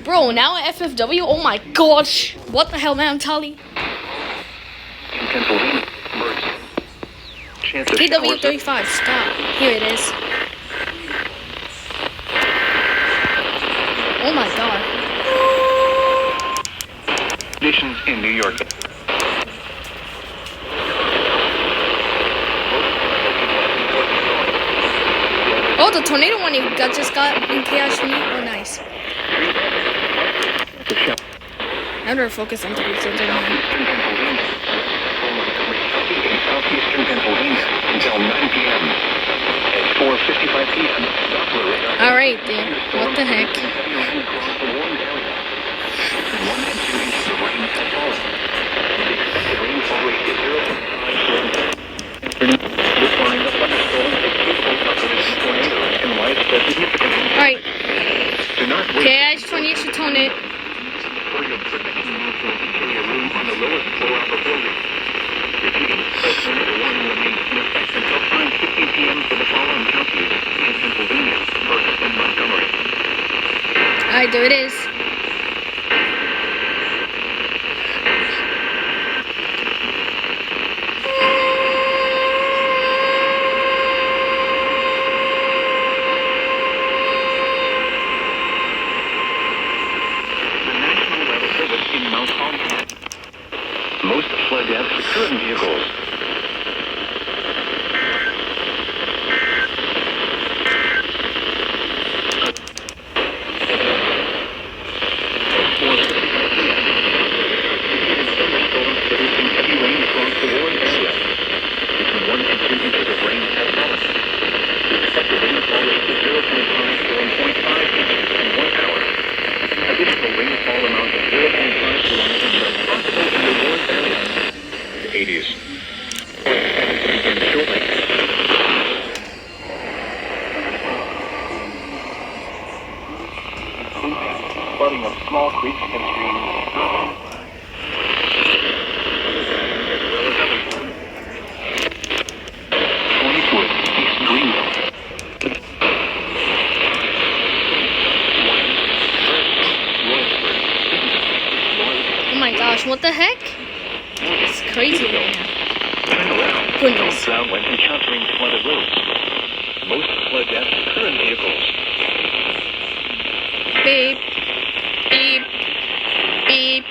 Bro, now FFW? Oh my gosh. What the hell, man? Tally. KW35, stop. Here it is. Oh my god. Conditions in New York. Oh, the tornado one you just got in KIH28. Oh, nice. I better focus on the research. Southeastern Pennsylvania until 9 p.m. At 4:55 p.m. Alright, then. What the heck? 1 and 2 inches of rain have fallen. The expected rainfall rate is 0.5. This line of thunderstorms is capable of producing tornadoes and widespread significant. Alright. Do not wait. KIH28 should tone it. For your protection, carry a room on the lowest floor of the building. Repeating, a tornado warning remains in effect until 5:15 p.m. for the following counties in Pennsylvania, Berks, and Montgomery. Alright, there it is. The National Weather Service in Mount Holly. Most flood deaths occur in vehicles. Thunderstorms producing heavy rain across the Warren area. Between 1 and 2 inches of rain have fallen. The expected rainfall rate is 0.5 to 1.5 inches in 1 hour. Additional rainfall amount of 0.5 to 1 inch are possible in the Warren area. The 80s. Shortly. Flooding of small creeks and streams. Twenty-foot East Greenville. Oh my gosh, what the heck? It's crazy right now. Turn around. Goodness. Don't drown when encountering flooded roads. Most flood deaths occur in vehicles. Beep. Beep. Beep.